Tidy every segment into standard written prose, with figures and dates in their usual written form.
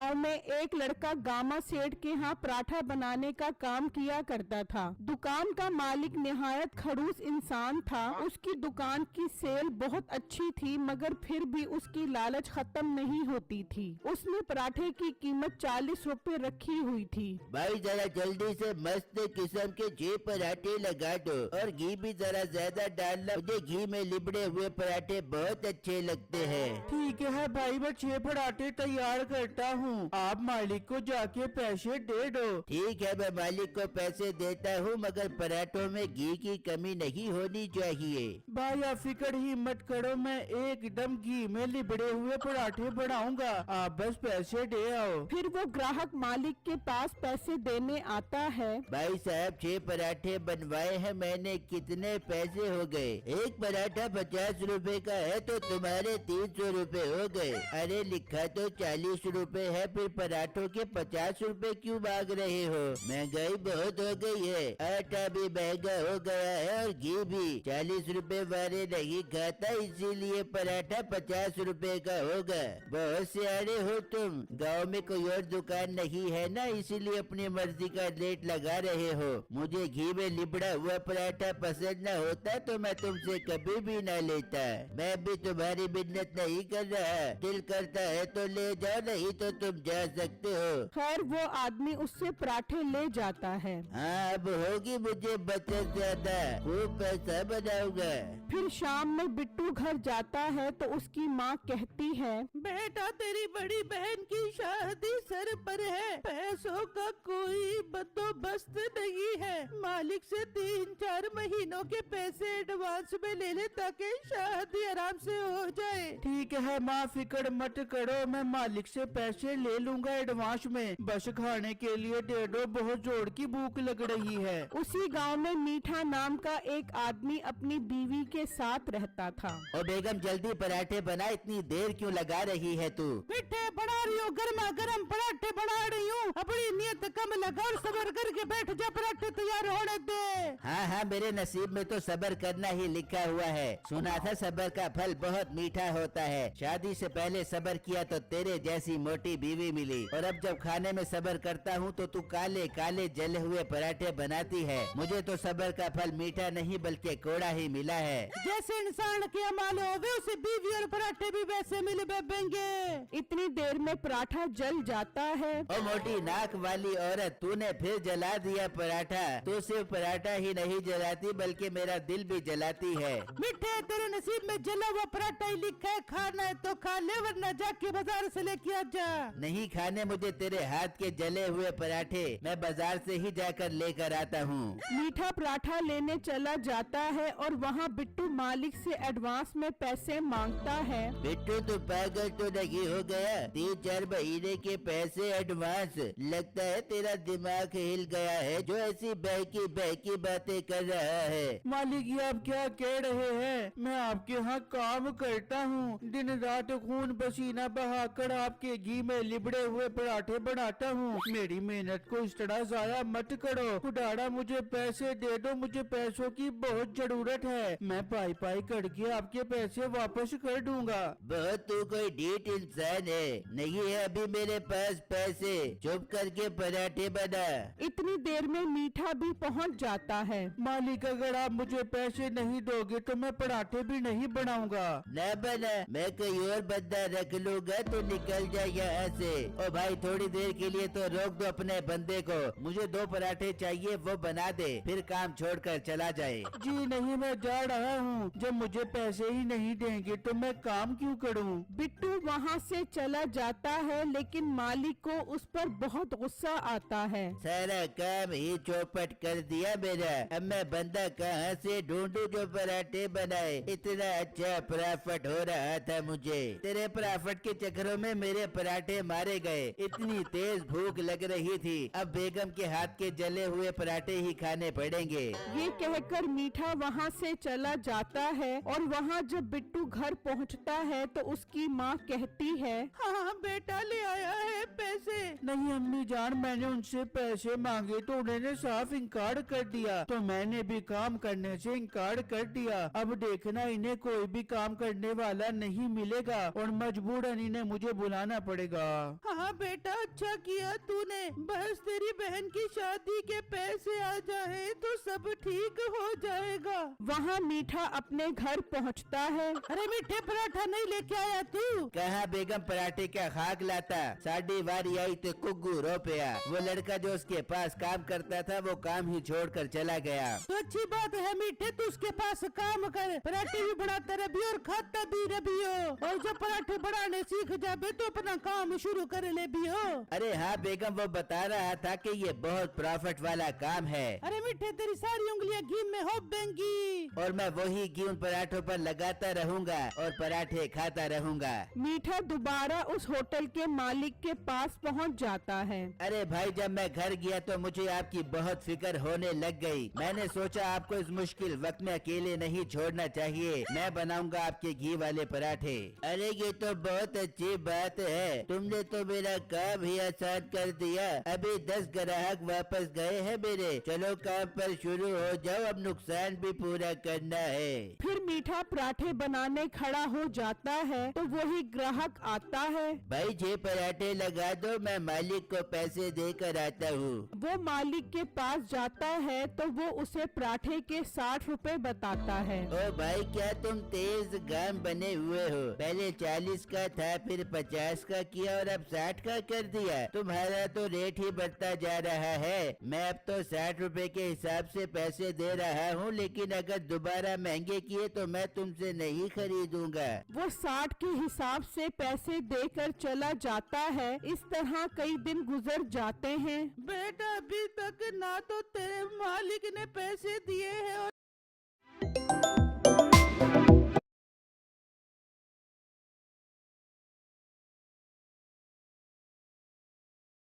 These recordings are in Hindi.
गाँव में एक लड़का गामा सेठ के यहाँ पराठा बनाने का काम किया करता था। दुकान का मालिक निहायत खड़ूस इंसान था। उसकी दुकान की सेल बहुत अच्छी थी, मगर फिर भी उसकी लालच खत्म नहीं होती थी। उसने पराठे की कीमत 40 रुपए रखी हुई थी। भाई जरा जल्दी से मस्त किस्म के 6 पराठे लगा दो और घी भी जरा ज्यादा डालना। मुझे घी में लिबड़े हुए पराठे बहुत अच्छे लगते हैं। ठीक है भाई, मैं 6 पराठे तैयार करता हूँ। आप मालिक को जाके पैसे दे दो। ठीक है, मैं मालिक को पैसे देता हूँ, मगर पराठों में घी की कमी नहीं होनी चाहिए। भाई आप फिक्र ही मत करो, मैं एकदम घी में लिबड़े हुए पराठे बनाऊंगा, आप बस पैसे दे आओ। फिर वो ग्राहक मालिक के पास पैसे देने आता है। भाई साहब 6 पराठे बनवाए हैं मैंने, कितने पैसे हो गए? एक पराठा 50 रुपए का है तो तुम्हारे 300 रुपए हो गए। अरे लिखा तो 40 रुपए है, फिर पराठों के 50 रुपए क्यों मांग रहे हो? महंगाई बहुत हो गई है, आटा भी महंगा हो गया है और घी भी 40 रुपए वाले नहीं खाता, इसीलिए पराठा 50 रुपए का होगा। बहुत सियारे हो तुम। गांव में कोई और दुकान नहीं है ना, इसीलिए अपनी मर्जी का रेट लगा रहे हो। मुझे घी में लिबड़ा हुआ पराठा पसंद न होता तो मैं तुमसे कभी भी न लेता। मैं भी तुम्हारी मिन्नत नहीं कर रहा, दिल करता है तो ले जाओ, नहीं तो तुम जा सकते हो। खैर वो आदमी उससे पराठे ले जाता है। हाँ, अब होगी मुझे बचत ज्यादा, खूब पैसा बनाऊंगा। फिर शाम में बिट्टू घर जाता है तो उसकी माँ कहती है, बेटा तेरी बड़ी बहन की शादी सर पर है, पैसों का कोई बंदोबस्त नहीं है। मालिक से 3-4 महीनों के पैसे एडवांस में ले ले ताकि शादी आराम से हो जाए। ठीक है माँ, फिक्र मत करो, मैं मालिक से पैसे ले लूंगा एडवांस में, बस खाने के लिए दे दो, बहुत जोर की भूख लग रही है। उसी गांव में मीठा नाम का एक आदमी अपनी बीवी के साथ रहता था। ओ बेगम जल्दी पराठे बना, इतनी देर क्यों लगा रही है तू? मिठे बना रही हूँ, गर्मा गर्म पराठे बना रही हूँ, अपनी नियत कम लगा और सबर करके बैठ जा, पराठे तैयार होने दे। हाँ हाँ, मेरे नसीब में तो सबर करना ही लिखा हुआ है। सुना था सबर का फल बहुत मीठा होता है। शादी से पहले सबर किया तो तेरे जैसी मोटी बीवी मिली, और अब जब खाने में सबर करता हूँ तो तू काले काले जले हुए पराठे बनाती है। मुझे तो सबर का फल मीठा नहीं बल्कि कोड़ा ही मिला है। जैसे इंसान के अमाल होवे उसे बीवी और पराठे भी वैसे मिल बेबेंगे। इतनी देर में पराठा जल जाता है। ओ मोटी नाक वाली औरत, तूने फिर जला दिया पराठा। तू सिर्फ पराठा ही नहीं जलाती बल्कि मेरा दिल भी जलाती है। मिठे तेरे नसीब में जला हुआ पराठा ही लिखा है, खाना है तो खा ले वरना जाके बाजार से लेके आ जा। नहीं खाने मुझे तेरे हाथ के जले हुए पराठे, मैं बाजार से ही जाकर लेकर आता हूँ। मीठा पराठा लेने चला जाता है और वहाँ बिट्टू मालिक से एडवांस में पैसे मांगता है। बिट्टू तू पागल तो नहीं हो गया? 3-4 महीने के पैसे एडवांस? लगता है तेरा दिमाग हिल गया है जो ऐसी बहकी बहकी बातें कर रहा है। मालिक ये आप क्या कह रहे हैं? मैं आपके यहाँ काम करता हूँ, दिन रात खून पसीना बहाकर आपके घी में लिबड़े हुए पराठे बनाता हूँ। मेरी मेहनत को इस तरह जाया मत करो। खुदारा मुझे पैसे दे दो, मुझे पैसों की बहुत जरूरत है, मैं पाई पाई करके आपके पैसे वापस कर दूंगा। बहुत तू कोई ढीठ इंसान है, नहीं है अभी मेरे पास पैसे, चुप करके पराठे बना। इतनी देर में मीठा भी पहुँच जाता है। मालिक अगर आप मुझे पैसे नहीं दोगे तो मैं पराठे भी नहीं बनाऊंगा। न बना, मैं कोई और बंदा रख लूंगा तो निकल जाए यहाँ से। ओ भाई थोड़ी देर के लिए तो रोक दो अपने बंदे को, मुझे 2 पराठे चाहिए, वो बना दे, फिर काम छोड़कर चला जाए। जी नहीं, मैं जा रहा हूँ, जब मुझे पैसे ही नहीं देंगे तो मैं काम क्यों करूँ? बिट्टू वहाँ से चला जाता है, लेकिन मालिक को उस पर बहुत गुस्सा आता है। सारा काम ही चौपट कर दिया मेरा, अब मैं बंदा कहाँ से ढूंढूं जो पराठे बनाए? इतना अच्छा प्रॉफिट हो रहा था मुझे, तेरे प्रॉफिट के चक्करों में मेरे पराठे मारे गए। इतनी तेज भूख लग रही थी, अब बेगम के हाथ के जले हुए पराठे ही खाने पड़ेंगे। ये कहकर मीठा वहाँ से चला जाता है और वहाँ जब बिट्टू घर पहुँचता है तो उसकी माँ कहती है, हाँ बेटा ले आया है पैसे, नहीं अम्मी जान, मैंने उनसे पैसे मांगे तो उन्होंने साफ इनकार कर दिया, तो मैंने भी काम करने से इनकार कर दिया। अब देखना इन्हें कोई भी काम करने वाला नहीं मिलेगा और मजबूरन इन्हें मुझे बुलाना पड़ेगा। हाँ बेटा, अच्छा किया तूने। बस तेरी बहन की शादी के पैसे आ जाए तो सब ठीक हो जाएगा। वहाँ मीठा अपने घर पहुँचता है। अरे मीठे पराठा नहीं लेके आया तू? कहाँ बेगम पराठे का खाक लाता, साड़ी वारी आई तो कुग्गू रो पिया। वो लड़का जो उसके पास काम करता था वो काम ही छोड़कर चला गया। तो अच्छी बात है मीठे, तू उसके पास काम कर, पराठे भी बनाता रही और खाता भी रही हो, और जब पराठे बनाने सीख जाबे तो अपना काम शुरू कर ले भी हो। अरे हाँ बेगम, वो बता रहा था कि ये बहुत प्रॉफिट वाला काम है। अरे मीठे, तेरी सारी उंगलियां घी में हो बेंगी। और मैं वही घी उन पराठों पर लगाता रहूंगा और पराठे खाता रहूंगा। मीठा दोबारा उस होटल के मालिक के पास पहुंच जाता है। अरे भाई, जब मैं घर गया तो मुझे आपकी बहुत फिक्र होने लग गई। मैंने सोचा आपको इस मुश्किल वक्त में अकेले नहीं छोड़ना चाहिए। मैं बनाऊंगा आपके घी वाले पराठे। अरे ये तो बहुत अच्छी बात है, तुमने तो मेरा काम ही आसान कर दिया। अभी 10 ग्राहक वापस गए हैं मेरे। चलो काम पर शुरू हो जाओ, अब नुकसान भी पूरा करना है। फिर मीठा पराठे बनाने खड़ा हो जाता है तो वही ग्राहक आता है। भाई 6 पराठे लगा दो, मैं मालिक को पैसे देकर आता हूँ। वो मालिक के पास जाता है तो वो उसे पराठे के 60 रुपए बताता है। ओ भाई, क्या तुम तेज गाम बने हुए हो? पहले 40 का था, फिर 50 का किया और अब 60 का कर दिया। तुम्हारा तो रेट ही बढ़ता जा रहा है। मैं अब तो 60 रुपए के हिसाब से पैसे दे रहा हूँ, लेकिन अगर दोबारा महंगे किए तो मैं तुमसे नहीं खरीदूंगा। वो 60 के हिसाब से पैसे देकर चला जाता है। इस तरह कई दिन गुजर जाते हैं। बेटा, अभी तक ना तो तेरे मालिक ने पैसे दिए हैं और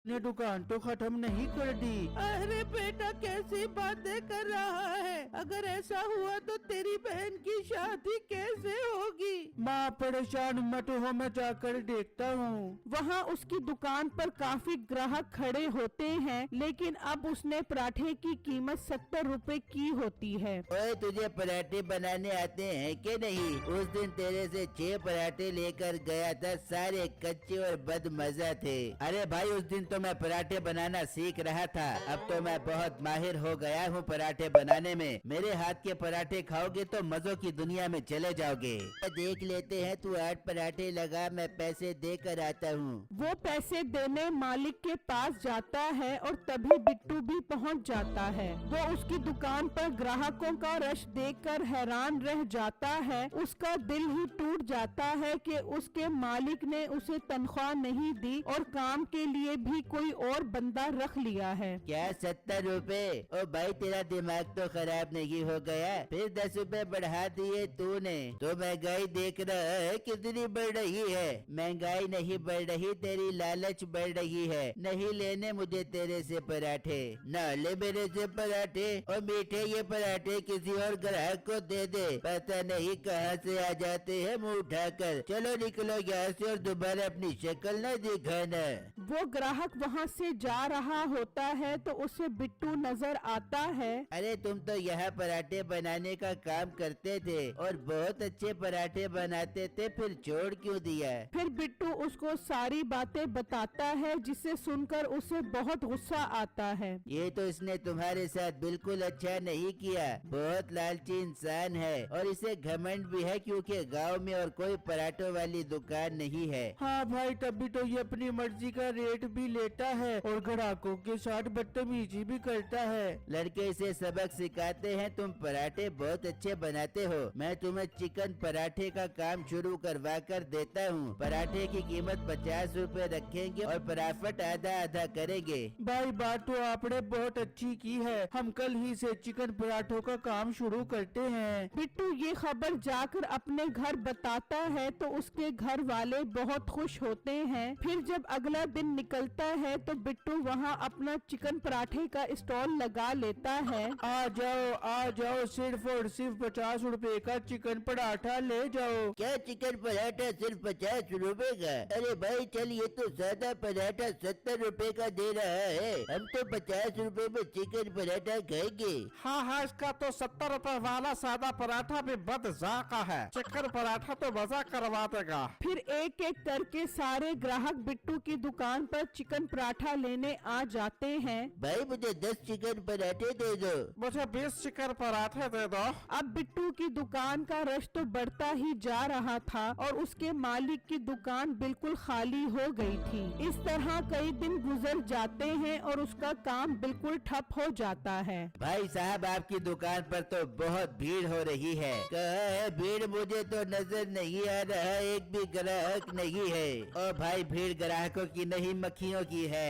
ने दुकान तो खत्म नहीं कर दी। अरे बेटा, कैसी बातें कर रहा है? अगर ऐसा हुआ तो तेरी बहन की शादी कैसे होगी? माँ परेशान मत हो, मैं जाकर देखता हूँ। वहाँ उसकी दुकान पर काफी ग्राहक खड़े होते हैं, लेकिन अब उसने पराठे की कीमत 70 रुपए की होती है। ओए, तुझे पराठे बनाने आते हैं कि नहीं? उस दिन तेरे से 6 पराठे लेकर गया था, सारे कच्चे और बदमजा थे। अरे भाई, उस दिन तो मैं पराठे बनाना सीख रहा था, अब तो मैं बहुत माहिर हो गया हूँ पराठे बनाने में। मेरे हाथ के पराठे खाओगे तो मजों की दुनिया में चले जाओगे। देख लेते हैं, तू 8 पराठे लगा, मैं पैसे देकर आता हूँ। वो पैसे देने मालिक के पास जाता है और तभी बिट्टू भी पहुंच जाता है। वो उसकी दुकान पर ग्राहकों का रश देखकर हैरान रह जाता है। उसका दिल ही टूट जाता है कि उसके मालिक ने उसे तनख्वाह नहीं दी और काम के लिए भी कोई और बंदा रख लिया है। क्या 70 रुपए? ओ भाई, तेरा दिमाग तो खराब नहीं हो गया? फिर 10 रुपए बढ़ा दिए तूने। तो महंगाई देख रहा है कितनी बढ़ रही है। महंगाई नहीं बढ़ रही, तेरी लालच बढ़ रही है। नहीं लेने मुझे तेरे से पराठे, न ले मेरे से पराठे। और मीठे ये पराठे किसी और ग्राहक को दे दे, पता नहीं कहाँ से आ जाते हैं मुँह उठाकर। चलो निकलो यहाँ से और दोबारा अपनी शक्ल न दिखाना। वो ग्राहक वहाँ से जा रहा होता है तो उसे बिट्टू नजर आता है। अरे तुम तो यहाँ पराठे बनाने का काम करते थे और बहुत अच्छे पराठे बनाते थे, फिर छोड़ क्यों दिया? फिर बिट्टू उसको सारी बातें बताता है, जिसे सुनकर उसे बहुत गुस्सा आता है। ये तो इसने तुम्हारे साथ बिल्कुल अच्छा नहीं किया। बहुत लालची इंसान है और इसे घमंड भी है क्योंकि गांव में और कोई पराठों वाली दुकान नहीं है। हाँ भाई, तभी तो ये अपनी मर्जी का रेट भी लेता है और ग्राहकों के साथ बदतमीजी भी करता है। लड़के इसे सबक सिखाते हैं। तुम पराठे बहुत अच्छे बनाते हो, मैं तुम्हें चिकन पराठे का काम शुरू करवा कर देता हूँ। पराठे की कीमत 50 रुपए रखेंगे और प्रॉफिट आधा आधा करेंगे। भाई, बात तो आपने बहुत अच्छी की है, हम कल ही से चिकन पराठों का काम शुरू करते हैं। बिट्टू ये खबर जाकर अपने घर बताता है तो उसके घर वाले बहुत खुश होते हैं। फिर जब अगला दिन निकलता है तो बिट्टू वहाँ अपना चिकन पराठे का स्टॉल लगा लेता है। आ जाओ, सिर्फ और सिर्फ 50 रुपए का चिकन पराठा ले जाओ। क्या चिकन पराठा सिर्फ 50 रुपए का? अरे भाई चल, ये तो सादा पराठा 70 रुपए का दे रहा है। हम तो 50 रुपए में चिकन पराठा खाएंगे। हाँ, इसका तो 70 रुपए वाला सादा पराठा भी बदजाका है। चिकन पराठा तो मजा करवा देगा। फिर एक एक करके सारे ग्राहक बिट्टू की दुकान पर चिकन पराठा लेने आ जाते हैं। भाई मुझे 10 चिकन पराठे दे दो। मुझे 20 चिकन पराठे दे दो। अब बिट्टू की दुकान का रश तो बढ़ता ही जा रहा था और उसके मालिक की दुकान बिल्कुल खाली हो गई थी। इस तरह कई दिन गुजर जाते हैं और उसका काम बिल्कुल ठप हो जाता है। भाई साहब, आपकी दुकान पर तो बहुत भीड़ हो रही है। कहाँ है भीड़? मुझे तो नजर नहीं आ रहा, एक भी ग्राहक नहीं है। ओ भाई, भीड़ ग्राहकों की नहीं मक्खियों की है।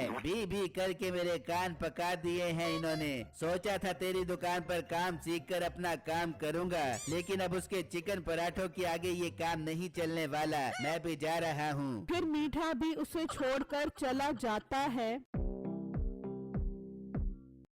भी करके मेरे कान पका दिए हैं इन्होंने। सोचा था तेरी दुकान पर काम सीखकर अपना काम करूंगा, लेकिन अब उसके चिकन पराठों के आगे ये काम नहीं चलने वाला। मैं भी जा रहा हूँ। फिर मीठा भी उसे छोड़कर चला जाता है।